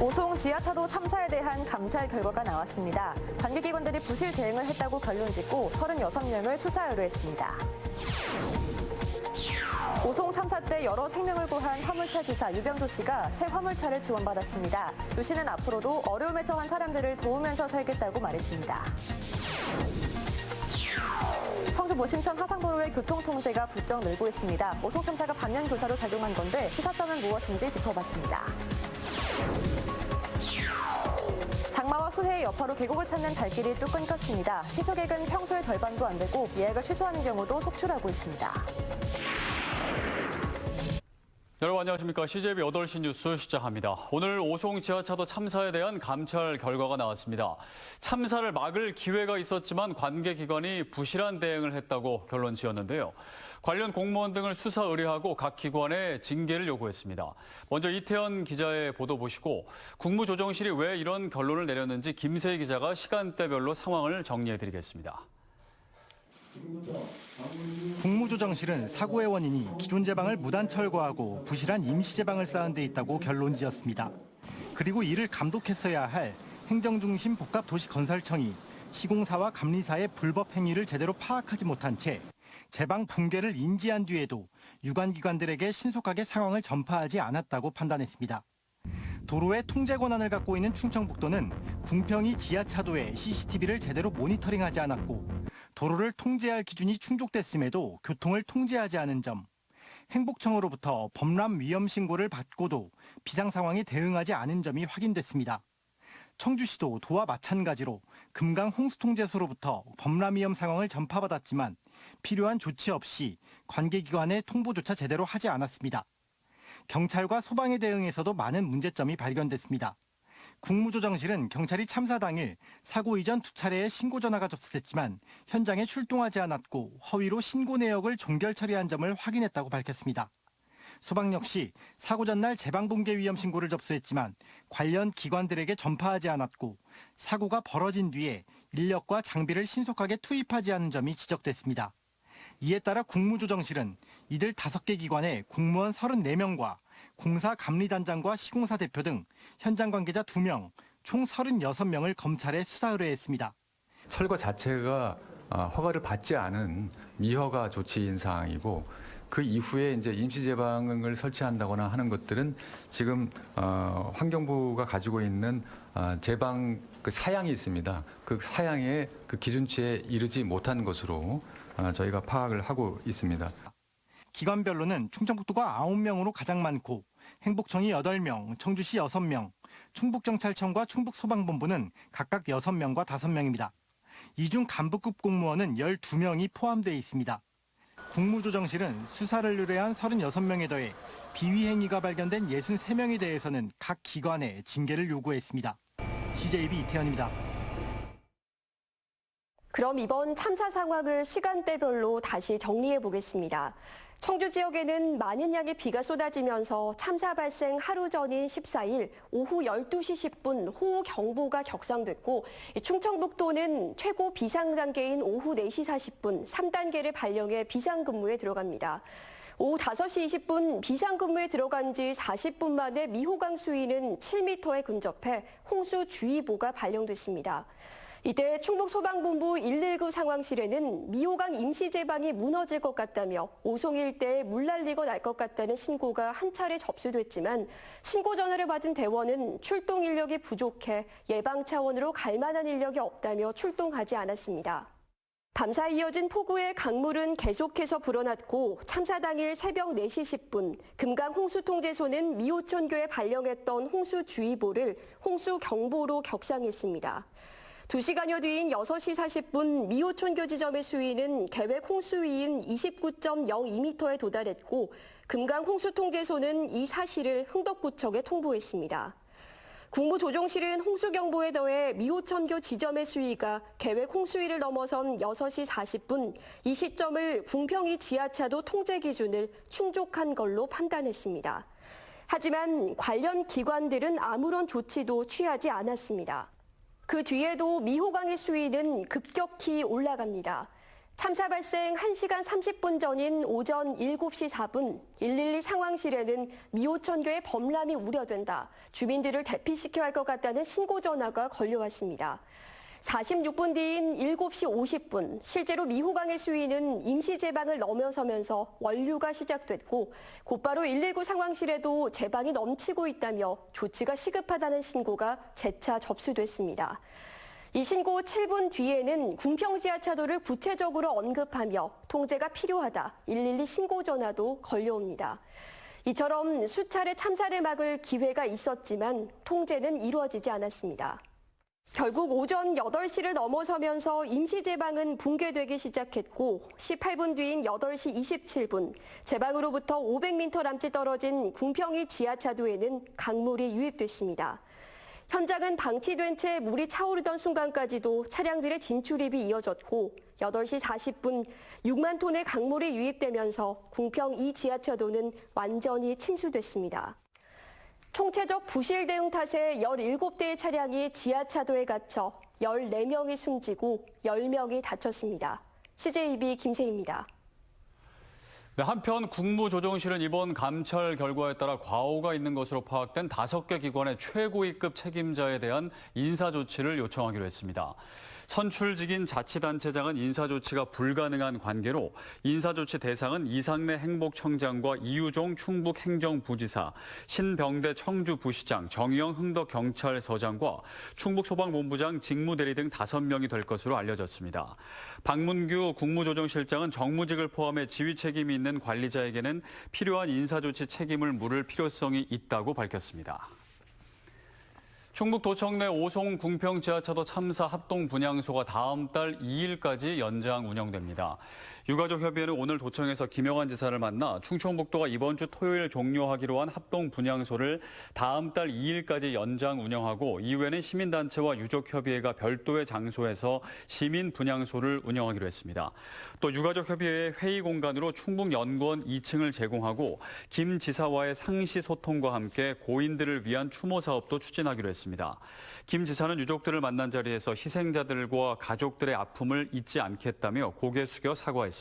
오송 지하차도 참사에 대한 감찰 결과가 나왔습니다. 관계기관들이 부실 대응을 했다고 결론짓고 36명을 수사 의뢰했습니다. 오송 참사 때 여러 생명을 구한 화물차 기사 유병조 씨가 새 화물차를 지원받았습니다. 유 씨는 앞으로도 어려움에 처한 사람들을 도우면서 살겠다고 말했습니다. 청주 모심천 하상도로의 교통통제가 부쩍 늘고 있습니다. 오송 참사가 반면 교사로 작용한 건데 시사점은 무엇인지 짚어봤습니다. 장마와 수해의 여파로 계곡을 찾는 발길이 뚝 끊겼습니다. 희석액은 평소의 절반도 안 되고 예약을 취소하는 경우도 속출하고 있습니다. 여러분 안녕하십니까. CJB 8시 뉴스 시작합니다. 오늘 오송 지하차도 참사에 대한 감찰 결과가 나왔습니다. 참사를 막을 기회가 있었지만 관계기관이 부실한 대응을 했다고 결론 지었는데요. 관련 공무원 등을 수사 의뢰하고 각 기관에 징계를 요구했습니다. 먼저 이태현 기자의 보도 보시고 국무조정실이 왜 이런 결론을 내렸는지 김세희 기자가 시간대별로 상황을 정리해드리겠습니다. 국무조정실은 사고의 원인이 기존 제방을 무단 철거하고 부실한 임시 제방을 쌓은 데 있다고 결론지었습니다. 그리고 이를 감독했어야 할 행정중심 복합도시건설청이 시공사와 감리사의 불법 행위를 제대로 파악하지 못한 채 제방 붕괴를 인지한 뒤에도 유관기관들에게 신속하게 상황을 전파하지 않았다고 판단했습니다. 도로의 통제 권한을 갖고 있는 충청북도는 궁평이 지하차도에 CCTV를 제대로 모니터링하지 않았고 도로를 통제할 기준이 충족됐음에도 교통을 통제하지 않은 점, 행복청으로부터 범람 위험 신고를 받고도 비상 상황에 대응하지 않은 점이 확인됐습니다. 청주시도 도와 마찬가지로 금강 홍수통제소로부터 범람 위험 상황을 전파받았지만 필요한 조치 없이 관계기관의 통보조차 제대로 하지 않았습니다. 경찰과 소방의 대응에서도 많은 문제점이 발견됐습니다. 국무조정실은 경찰이 참사 당일 사고 이전 2차례의 신고 전화가 접수됐지만 현장에 출동하지 않았고 허위로 신고 내역을 종결 처리한 점을 확인했다고 밝혔습니다. 소방 역시 사고 전날 제방 붕괴 위험 신고를 접수했지만 관련 기관들에게 전파하지 않았고 사고가 벌어진 뒤에 인력과 장비를 신속하게 투입하지 않은 점이 지적됐습니다. 이에 따라 국무조정실은 이들 5개 기관의 공무원 34명과 공사 감리단장과 시공사 대표 등 현장 관계자 2명, 총 36명을 검찰에 수사 의뢰했습니다. 철거 자체가 허가를 받지 않은 미허가 조치인 사항이고 그 이후에 이제 임시 제방을 설치한다거나 하는 것들은 지금 환경부가 가지고 있는 제방 그 사양이 있습니다. 그 사양의 그 기준치에 이르지 못한 것으로 저희가 파악을 하고 있습니다. 기관별로는 충청북도가 9명으로 가장 많고 행복청이 8명, 청주시 6명, 충북경찰청과 충북소방본부는 각각 6명과 5명입니다. 이 중 간부급 공무원은 12명이 포함되어 있습니다. 국무조정실은 수사를 의뢰한 36명에 더해 비위 행위가 발견된 63명에 대해서는 각 기관에 징계를 요구했습니다. CJB 이태현입니다. 그럼 이번 참사 상황을 시간대별로 다시 정리해 보겠습니다. 청주 지역에는 많은 양의 비가 쏟아지면서 참사 발생 하루 전인 14일 오후 12시 10분 호우경보가 격상됐고 충청북도는 최고 비상 단계인 오후 4시 40분 3단계를 발령해 비상근무에 들어갑니다. 오후 5시 20분 비상근무에 들어간 지 40분 만에 미호강 수위는 7m에 근접해 홍수주의보가 발령됐습니다. 이때 충북소방본부 119 상황실에는 미호강 임시제방이 무너질 것 같다며 오송 일대에 물 난리가 날 것 같다는 신고가 한 차례 접수됐지만 신고 전화를 받은 대원은 출동 인력이 부족해 예방 차원으로 갈 만한 인력이 없다며 출동하지 않았습니다. 밤사이 이어진 폭우에 강물은 계속해서 불어났고 참사 당일 새벽 4시 10분 금강 홍수통제소는 미호천교에 발령했던 홍수주의보를 홍수경보로 격상했습니다. 2시간여 뒤인 6시 40분 미호촌교 지점의 수위는 계획 홍수위인 29.02m에 도달했고 금강 홍수통제소는 이 사실을 흥덕구청에 통보했습니다. 국무조정실은 홍수경보에 더해 미호천교 지점의 수위가 계획 홍수위를 넘어선 6시 40분 이 시점을 궁평이 지하차도 통제 기준을 충족한 걸로 판단했습니다. 하지만 관련 기관들은 아무런 조치도 취하지 않았습니다. 그 뒤에도 미호강의 수위는 급격히 올라갑니다. 참사 발생 1시간 30분 전인 오전 7시 4분 112 상황실에는 미호천교의 범람이 우려된다. 주민들을 대피시켜야 할 것 같다는 신고 전화가 걸려왔습니다. 46분 뒤인 7시 50분 실제로 미호강의 수위는 임시 제방을 넘어서면서 원류가 시작됐고 곧바로 119 상황실에도 제방이 넘치고 있다며 조치가 시급하다는 신고가 재차 접수됐습니다. 이 신고 7분 뒤에는 궁평 지하차도를 구체적으로 언급하며 통제가 필요하다 112 신고 전화도 걸려옵니다. 이처럼 수차례 참사를 막을 기회가 있었지만 통제는 이루어지지 않았습니다. 결국 오전 8시를 넘어서면서 임시 제방은 붕괴되기 시작했고 18분 뒤인 8시 27분 제방으로부터 500m 남짓 떨어진 궁평이 지하차도에는 강물이 유입됐습니다. 현장은 방치된 채 물이 차오르던 순간까지도 차량들의 진출입이 이어졌고 8시 40분 6만 톤의 강물이 유입되면서 궁평 2 지하차도는 완전히 침수됐습니다. 총체적 부실 대응 탓에 17대의 차량이 지하차도에 갇혀 14명이 숨지고 10명이 다쳤습니다. CJB 김세희입니다. 네, 한편 국무조정실은 이번 감찰 결과에 따라 과오가 있는 것으로 파악된 5개 기관의 최고위급 책임자에 대한 인사조치를 요청하기로 했습니다. 선출직인 자치단체장은 인사조치가 불가능한 관계로 인사조치 대상은 이상래 행복청장과 이유종 충북행정부지사, 신병대 청주부시장, 정의영 흥덕경찰서장과 충북소방본부장 직무대리 등 5명이 될 것으로 알려졌습니다. 박문규 국무조정실장은 정무직을 포함해 지휘 책임이 있는 관리자에게는 필요한 인사조치 책임을 물을 필요성이 있다고 밝혔습니다. 충북도청 내 오송 궁평 지하차도 참사 합동 분향소가 다음 달 2일까지 연장 운영됩니다. 유가족협의회는 오늘 도청에서 김영환 지사를 만나 충청북도가 이번 주 토요일 종료하기로 한 합동 분향소를 다음 달 2일까지 연장 운영하고 이후에는 시민단체와 유족협의회가 별도의 장소에서 시민 분향소를 운영하기로 했습니다. 또 유가족협의회의 회의 공간으로 충북연구원 2층을 제공하고 김 지사와의 상시 소통과 함께 고인들을 위한 추모 사업도 추진하기로 했습니다. 김 지사는 유족들을 만난 자리에서 희생자들과 가족들의 아픔을 잊지 않겠다며 고개 숙여 사과했습니다.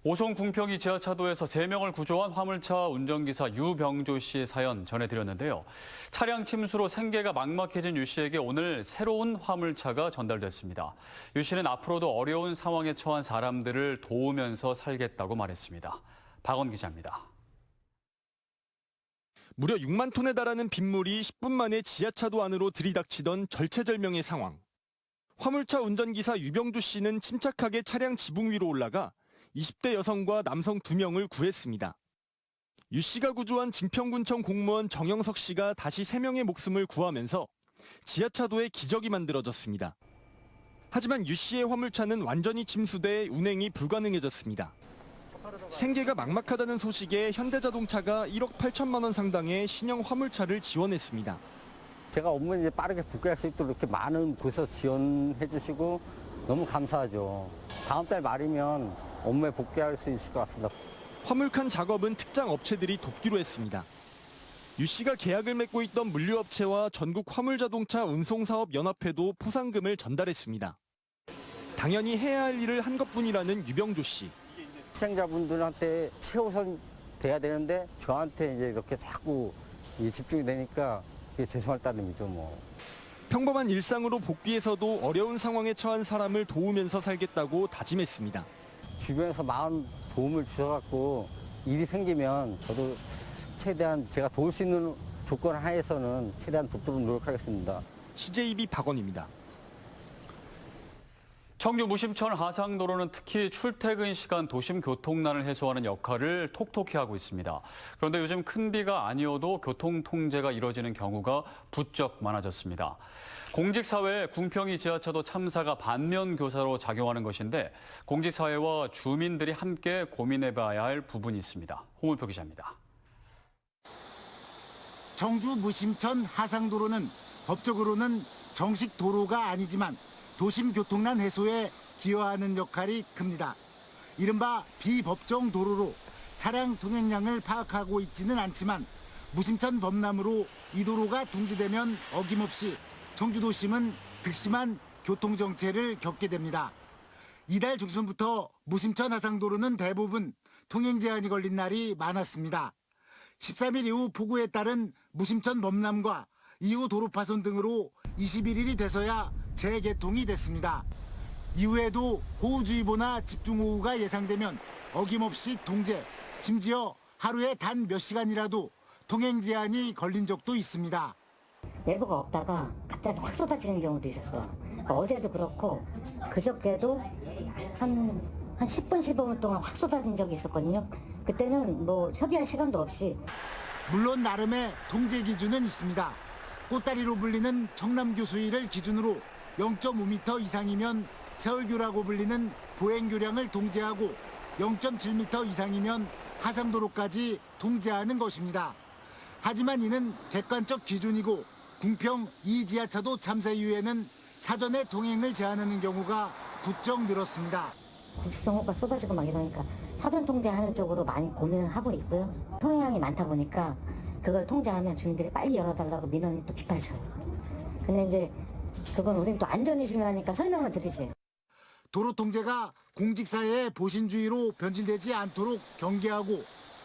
오송 궁평이 지하차도에서 3명을 구조한 화물차 운전기사 유병조 씨의 사연 전해드렸는데요. 차량 침수로 생계가 막막해진 유 씨에게 오늘 새로운 화물차가 전달됐습니다. 유 씨는 앞으로도 어려운 상황에 처한 사람들을 도우면서 살겠다고 말했습니다. 박원 기자입니다. 무려 6만 톤에 달하는 빗물이 10분 만에 지하차도 안으로 들이닥치던 절체절명의 상황. 화물차 운전기사 유병주 씨는 침착하게 차량 지붕 위로 올라가 20대 여성과 남성 2명을 구했습니다. 유 씨가 구조한 진평군청 공무원 정영석 씨가 다시 3명의 목숨을 구하면서 지하차도에 기적이 만들어졌습니다. 하지만 유 씨의 화물차는 완전히 침수돼 운행이 불가능해졌습니다. 생계가 막막하다는 소식에 현대자동차가 1억 8천만 원 상당의 신형 화물차를 지원했습니다. 제가 업무 이제 빠르게 복귀할 수 있도록 이렇게 많은 곳에서 지원해 주시고 너무 감사하죠. 다음 달 말이면 업무에 복귀할 수 있을 것 같습니다. 화물칸 작업은 특장 업체들이 돕기로 했습니다. 유 씨가 계약을 맺고 있던 물류업체와 전국 화물자동차 운송사업연합회도 포상금을 전달했습니다. 당연히 해야 할 일을 한 것뿐이라는 유병조 씨. 희생자분들한테 최우선 돼야 되는데 저한테 이제 이렇게 자꾸 집중이 되니까 그게 죄송할 따름이죠, 뭐. 평범한 일상으로 복귀해서도 어려운 상황에 처한 사람을 도우면서 살겠다고 다짐했습니다. 주변에서 많은 도움을 주셔갖고 일이 생기면 저도 최대한 제가 도울 수 있는 조건 하에서는 최대한 돕도록 노력하겠습니다. CJB 박원입니다. 청주 무심천 하상도로는 특히 출퇴근 시간 도심 교통난을 해소하는 역할을 톡톡히 하고 있습니다. 그런데 요즘 큰 비가 아니어도 교통 통제가 이뤄지는 경우가 부쩍 많아졌습니다. 공직사회에 궁평이 지하차도 참사가 반면교사로 작용하는 것인데 공직사회와 주민들이 함께 고민해봐야 할 부분이 있습니다. 홍울표 기자입니다. 청주 무심천 하상도로는 법적으로는 정식 도로가 아니지만 도심 교통난 해소에 기여하는 역할이 큽니다. 이른바 비법정 도로로 차량 통행량을 파악하고 있지는 않지만 무심천 범람으로 이 도로가 통제되면 어김없이 청주도심은 극심한 교통정체를 겪게 됩니다. 이달 중순부터 무심천 하상도로는 대부분 통행 제한이 걸린 날이 많았습니다. 13일 이후 폭우에 따른 무심천 범람과 이후 도로 파손 등으로 21일이 돼서야 재개통이 됐습니다. 이후에도 호우주의보나 집중호우가 예상되면 어김없이 통제, 심지어 하루에 단 몇 시간이라도 통행 제한이 걸린 적도 있습니다. 내부가 없다가 갑자기 확 쏟아지는 경우도 있었어. 어제도 그렇고 그저께도 한 10분, 15분 동안 확 쏟아진 적이 있었거든요. 그때는 뭐 협의할 시간도 없이. 물론 나름의 통제 기준은 있습니다. 꽃다리로 불리는 청남교 수위를 기준으로 0.5m 이상이면 세월교라고 불리는 보행교량을 통제하고 0.7m 이상이면 하상도로까지 통제하는 것입니다. 하지만 이는 객관적 기준이고 궁평 2지하차도 참사 이후에는 사전에 통행을 제한하는 경우가 부쩍 늘었습니다. 국지성호가 쏟아지고 막 이러니까 사전 통제하는 쪽으로 많이 고민을 하고 있고요. 통행량이 많다 보니까 그걸 통제하면 주민들이 빨리 열어달라고 민원이 또 빗발쳐요. 근데 이제 그건 우린 또 안전이 중요하니까 설명을 드리지. 도로 통제가 공직사회의 보신주의로 변질되지 않도록 경계하고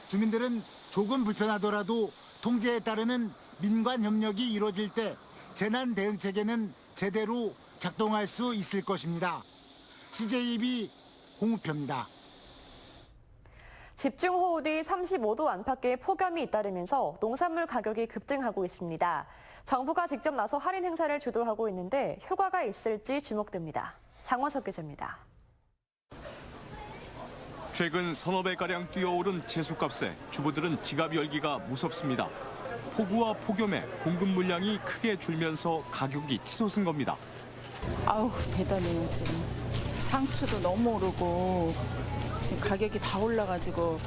주민들은 조금 불편하더라도 통제에 따르는 민관 협력이 이루어질 때 재난 대응 체계는 제대로 작동할 수 있을 것입니다. CJB 홍우표입니다. 집중호우 뒤 35도 안팎의 폭염이 잇따르면서 농산물 가격이 급등하고 있습니다. 정부가 직접 나서 할인 행사를 주도하고 있는데 효과가 있을지 주목됩니다. 장원석 기자입니다. 최근 서너 배가량 뛰어오른 채소값에 주부들은 지갑 열기가 무섭습니다. 폭우와 폭염에 공급 물량이 크게 줄면서 가격이 치솟은 겁니다. 아우 대단해요 지금. 상추도 너무 오르고 지금 가격이 다 올라가지고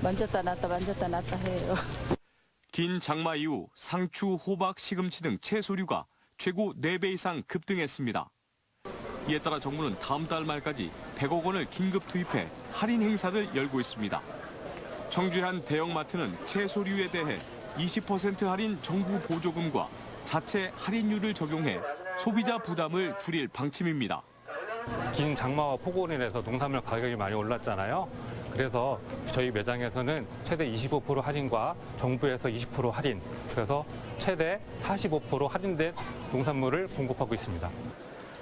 만졌다 놨다 해요. 긴 장마 이후 상추, 호박, 시금치 등 채소류가 최고 4배 이상 급등했습니다. 이에 따라 정부는 다음 달 말까지 100억 원을 긴급 투입해 할인 행사를 열고 있습니다. 청주의 한 대형마트는 채소류에 대해 20% 할인 정부 보조금과 자체 할인율을 적용해 소비자 부담을 줄일 방침입니다. 긴 장마와 폭우로 인해서 농산물 가격이 많이 올랐잖아요. 그래서 저희 매장에서는 최대 25% 할인과 정부에서 20% 할인, 그래서 최대 45% 할인된 농산물을 공급하고 있습니다.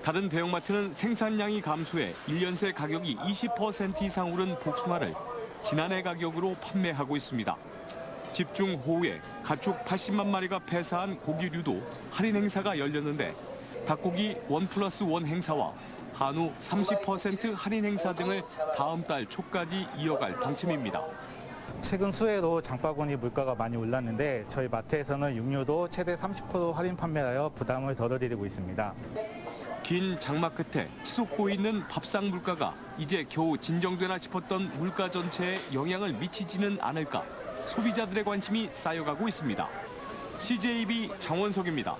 다른 대형마트는 생산량이 감소해 1년 새 가격이 20% 이상 오른 복숭아를 지난해 가격으로 판매하고 있습니다. 집중호우에 가축 80만 마리가 폐사한 고기류도 할인 행사가 열렸는데 닭고기 1+1 행사와 한우 30% 할인 행사 등을 다음 달 초까지 이어갈 방침입니다. 최근 수해로 장바구니 물가가 많이 올랐는데 저희 마트에서는 육류도 최대 30% 할인 판매하여 부담을 덜어드리고 있습니다. 긴 장마 끝에 치솟고 있는 밥상 물가가 이제 겨우 진정되나 싶었던 물가 전체에 영향을 미치지는 않을까 소비자들의 관심이 쌓여가고 있습니다. CJB 장원석입니다.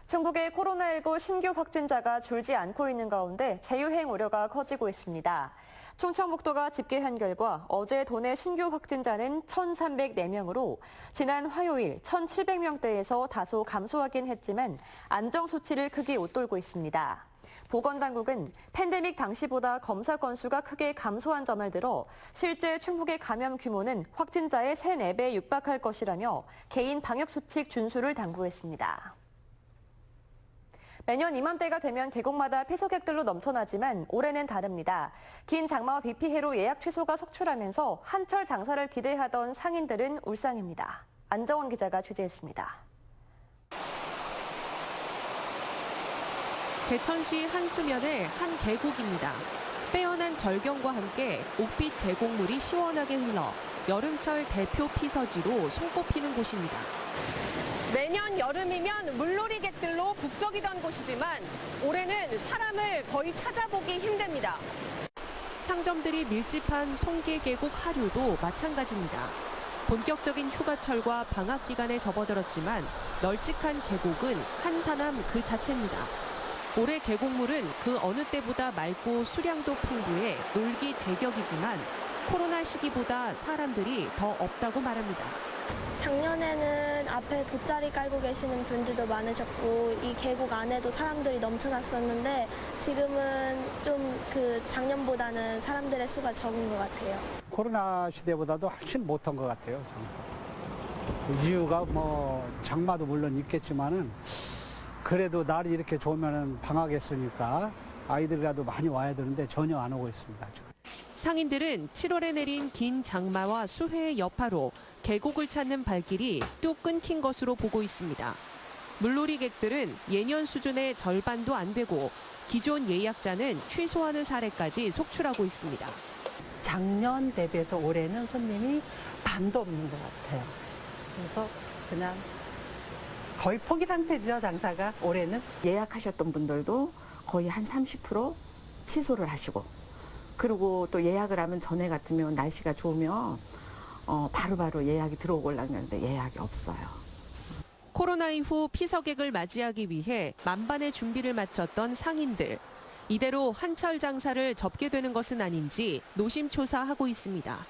충북의 코로나19 신규 확진자가 줄지 않고 있는 가운데 재유행 우려가 커지고 있습니다. 충청북도가 집계한 결과 어제 도내 신규 확진자는 1,304명으로 지난 화요일 1,700명대에서 다소 감소하긴 했지만 안정 수치를 크게 웃돌고 있습니다. 보건당국은 팬데믹 당시보다 검사 건수가 크게 감소한 점을 들어 실제 충북의 감염 규모는 확진자의 3, 4배 육박할 것이라며 개인 방역수칙 준수를 당부했습니다. 매년 이맘때가 되면 계곡마다 피서객들로 넘쳐나지만 올해는 다릅니다. 긴 장마와 비 피해로 예약 취소가 속출하면서 한철 장사를 기대하던 상인들은 울상입니다. 안정원 기자가 취재했습니다. 제천시 한수면의 한 계곡입니다. 빼어난 절경과 함께 옥빛 계곡물이 시원하게 흘러 여름철 대표 피서지로 손꼽히는 곳입니다. 매년 여름이면 물놀이객들로 북적이던 곳이지만 올해는 사람을 거의 찾아보기 힘듭니다. 상점들이 밀집한 송계 계곡 하류도 마찬가지입니다. 본격적인 휴가철과 방학 기간에 접어들었지만 널찍한 계곡은 한산함 그 자체입니다. 올해 계곡물은 그 어느 때보다 맑고 수량도 풍부해 놀기 제격이지만 코로나 시기보다 사람들이 더 없다고 말합니다. 작년에는 앞 옆에 돗자리 깔고 계시는 분들도 많으셨고 이 계곡 안에도 사람들이 넘쳐났었는데 지금은 좀 그 작년보다는 사람들의 수가 적은 것 같아요. 코로나 시대보다도 훨씬 못한 것 같아요. 이유가 뭐 장마도 물론 있겠지만은 그래도 날이 이렇게 좋으면 방학했으니까 아이들이라도 많이 와야 되는데 전혀 안 오고 있습니다. 상인들은 7월에 내린 긴 장마와 수해의 여파로 계곡을 찾는 발길이 뚝 끊긴 것으로 보고 있습니다. 물놀이객들은 예년 수준의 절반도 안 되고 기존 예약자는 취소하는 사례까지 속출하고 있습니다. 작년 대비해서 올해는 손님이 반도 없는 것 같아요. 그래서 그냥 거의 포기 상태죠, 장사가 올해는. 예약하셨던 분들도 거의 한 30% 취소를 하시고, 그리고 또 예약을 하면 전에 같으면 날씨가 좋으면 바로바로 예약이 들어오려고 하는데 예약이 없어요. 코로나 이후 피서객을 맞이하기 위해 만반의 준비를 마쳤던 상인들. 이대로 한철 장사를 접게 되는 것은 아닌지 노심초사하고 있습니다.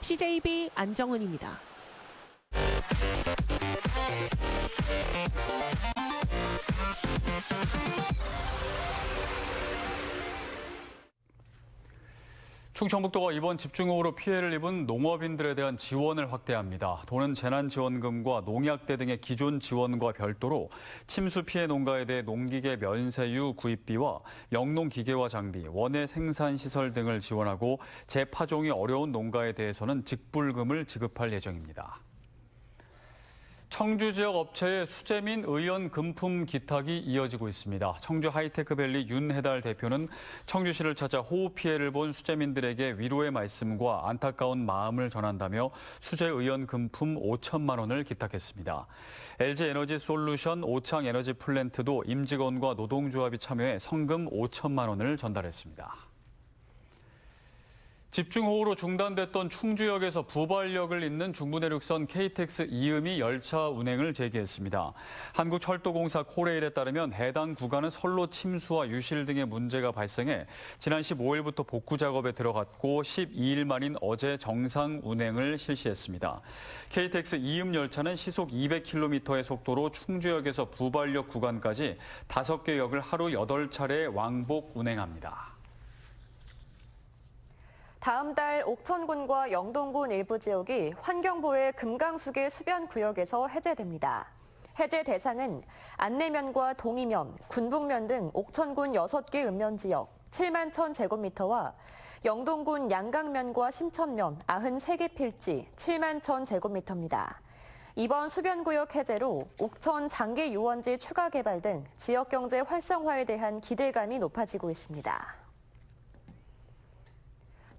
CJB 안정은입니다. 충청북도가 이번 집중호우로 피해를 입은 농업인들에 대한 지원을 확대합니다. 도는 재난지원금과 농약대 등의 기존 지원과 별도로 침수 피해 농가에 대해 농기계 면세유 구입비와 영농기계와 장비, 원예 생산시설 등을 지원하고 재파종이 어려운 농가에 대해서는 직불금을 지급할 예정입니다. 청주 지역 업체의 수재민 의연 금품 기탁이 이어지고 있습니다. 청주 하이테크밸리 윤해달 대표는 청주시를 찾아 호우 피해를 본 수재민들에게 위로의 말씀과 안타까운 마음을 전한다며 수재 의연 금품 5천만 원을 기탁했습니다. LG에너지솔루션 오창에너지 플랜트도 임직원과 노동조합이 참여해 성금 5천만 원을 전달했습니다. 집중호우로 중단됐던 충주역에서 부발역을 잇는 중부내륙선 KTX 이음이 열차 운행을 재개했습니다. 한국철도공사 코레일에 따르면 해당 구간은 선로 침수와 유실 등의 문제가 발생해 지난 15일부터 복구 작업에 들어갔고 12일 만인 어제 정상 운행을 실시했습니다. KTX 이음 열차는 시속 200km의 속도로 충주역에서 부발역 구간까지 5개 역을 하루 8차례 왕복 운행합니다. 다음 달 옥천군과 영동군 일부 지역이 환경부의 금강수계 수변구역에서 해제됩니다. 해제 대상은 안내면과 동이면, 군북면 등 옥천군 6개 읍면지역 7만 1,000제곱미터와 영동군 양강면과 심천면 93개 필지 7만 1,000제곱미터입니다. 이번 수변구역 해제로 옥천 장계 유원지 추가 개발 등 지역경제 활성화에 대한 기대감이 높아지고 있습니다.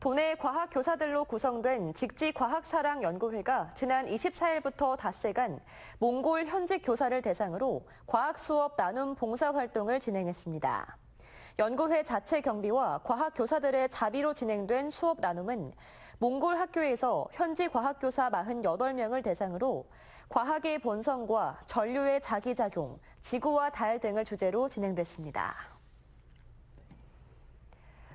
도내 과학교사들로 구성된 직지과학사랑연구회가 지난 24일부터 닷새간 몽골 현직 교사를 대상으로 과학수업 나눔 봉사활동을 진행했습니다. 연구회 자체 경비와 과학교사들의 자비로 진행된 수업 나눔은 몽골 학교에서 현지 과학교사 48명을 대상으로 과학의 본성과 전류의 자기작용, 지구와 달 등을 주제로 진행됐습니다.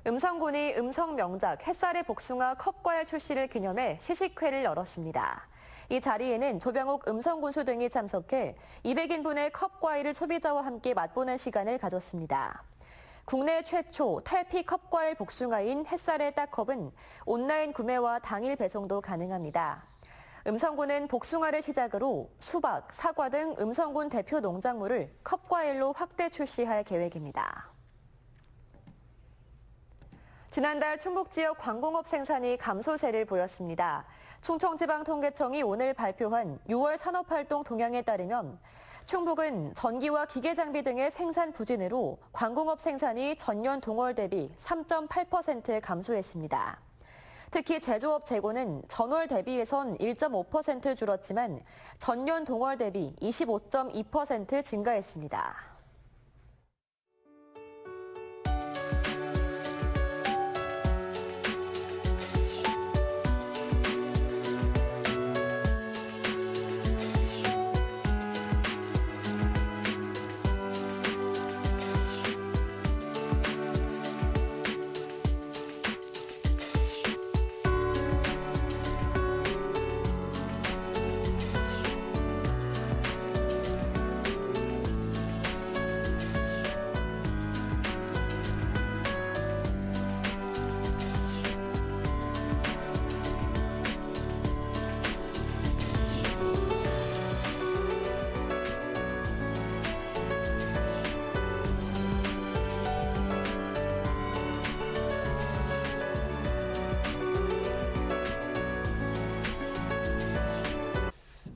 음성군이 음성 명작 햇살의 복숭아 컵과일 출시를 기념해 시식회를 열었습니다. 이 자리에는 조병욱 음성군수 등이 참석해 200인분의 컵과일을 소비자와 함께 맛보는 시간을 가졌습니다. 국내 최초 탈피 컵과일 복숭아인 햇살의 딱컵은 온라인 구매와 당일 배송도 가능합니다. 음성군은 복숭아를 시작으로 수박, 사과 등 음성군 대표 농작물을 컵과일로 확대 출시할 계획입니다. 지난달 충북 지역 광공업 생산이 감소세를 보였습니다. 충청지방통계청이 오늘 발표한 6월 산업활동 동향에 따르면 충북은 전기와 기계장비 등의 생산 부진으로 광공업 생산이 전년 동월 대비 3.8% 감소했습니다. 특히 제조업 재고는 전월 대비해선 1.5% 줄었지만 전년 동월 대비 25.2% 증가했습니다.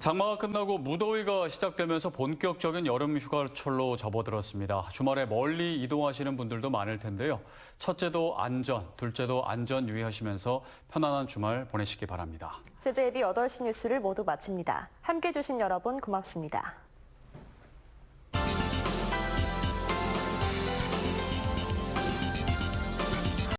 장마가 끝나고 무더위가 시작되면서 본격적인 여름 휴가철로 접어들었습니다. 주말에 멀리 이동하시는 분들도 많을 텐데요. 첫째도 안전, 둘째도 안전 유의하시면서 편안한 주말 보내시기 바랍니다. CJB 8시 뉴스를 모두 마칩니다. 함께해 주신 여러분 고맙습니다.